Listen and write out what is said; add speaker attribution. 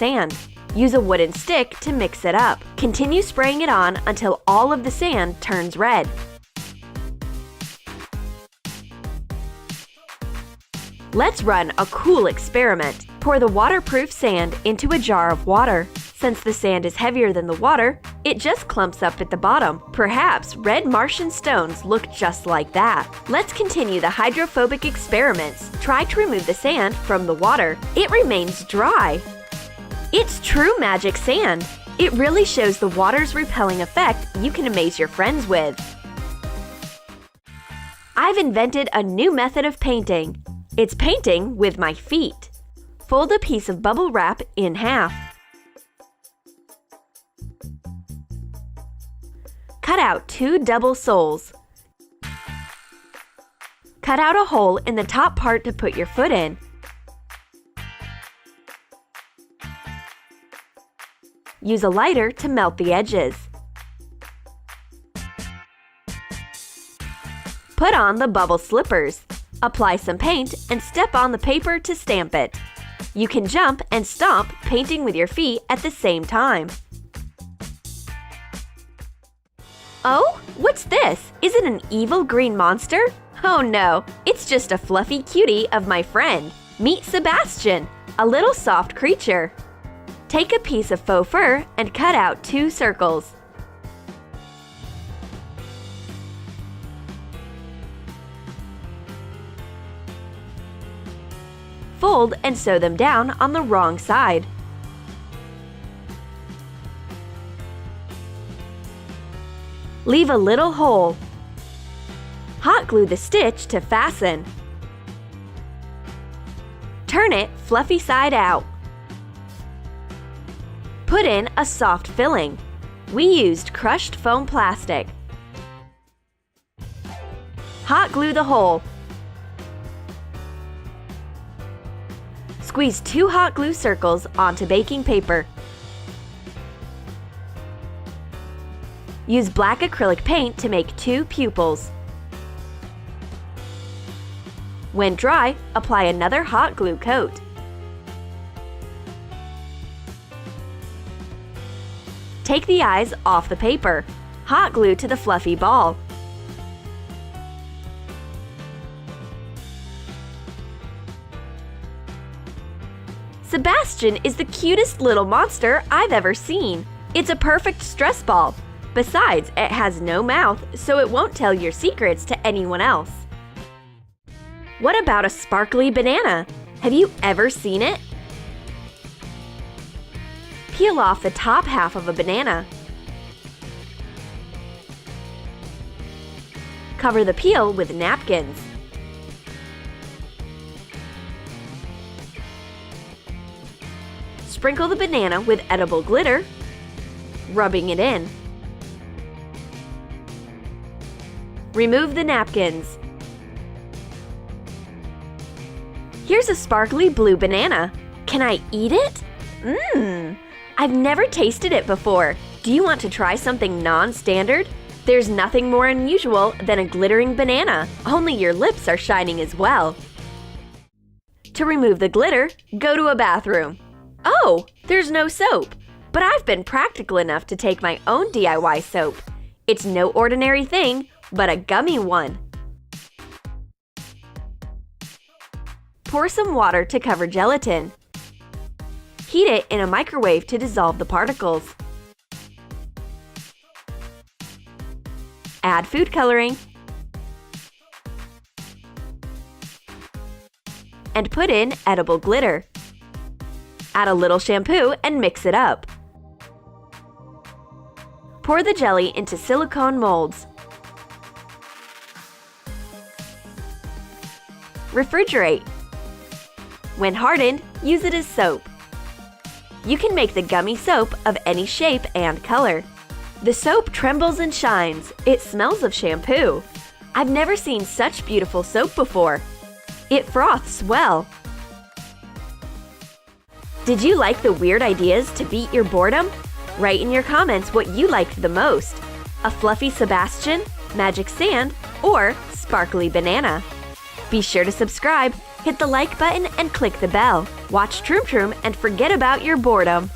Speaker 1: sand. Use a wooden stick to mix it up. Continue spraying it on until all of the sand turns red. Let's run a cool experiment. Pour the waterproof sand into a jar of water. Since the sand is heavier than the water, it just clumps up at the bottom. Perhaps red Martian stones look just like that. Let's continue the hydrophobic experiments. Try to remove the sand from the water. It remains dry. It's true magic sand. It really shows the water's repelling effect you can amaze your friends with. I've invented a new method of painting. It's painting with my feet. Fold a piece of bubble wrap in half. Cut out 2 double soles. Cut out a hole in the top part to put your foot in. Use a lighter to melt the edges. Put on the bubble slippers. Apply some paint and step on the paper to stamp it. You can jump and stomp painting with your feet at the same time. Oh, what's this? Is it an evil green monster? Oh no, it's just a fluffy cutie of my friend. Meet Sebastian, a little soft creature. Take a piece of faux fur and cut out 2 circles. Fold and sew them down on the wrong side. Leave a little hole. Hot glue the stitch to fasten. Turn it fluffy side out. Put in a soft filling. We used crushed foam plastic. Hot glue the hole. Squeeze 2 hot glue circles onto baking paper. Use black acrylic paint to make 2 pupils. When dry, apply another hot glue coat. Take the eyes off the paper. Hot glue to the fluffy ball. Sebastian is the cutest little monster I've ever seen. It's a perfect stress ball. Besides, it has no mouth, so it won't tell your secrets to anyone else. What about a sparkly banana? Have you ever seen it? Peel off the top half of a banana. Cover the peel with napkins. Sprinkle the banana with edible glitter, rubbing it in. Remove the napkins. Here's a sparkly blue banana. Can I eat it? I've never tasted it before. Do you want to try something non-standard? There's nothing more unusual than a glittering banana, only your lips are shining as well. To remove the glitter, go to a bathroom. Oh, there's no soap, but I've been practical enough to take my own DIY soap. It's no ordinary thing, but a gummy one. Pour some water to cover gelatin. Heat it in a microwave to dissolve the particles. Add food coloring. And put in edible glitter. Add a little shampoo and mix it up. Pour the jelly into silicone molds. Refrigerate. When hardened, use it as soap. You can make the gummy soap of any shape and color. The soap trembles and shines. It smells of shampoo. I've never seen such beautiful soap before. It froths well. Did you like the weird ideas to beat your boredom? Write in your comments what you liked the most. A fluffy Sebastian, magic sand, or sparkly banana. Be sure to subscribe Hit the like button and click the bell. Watch Troom Troom and forget about your boredom.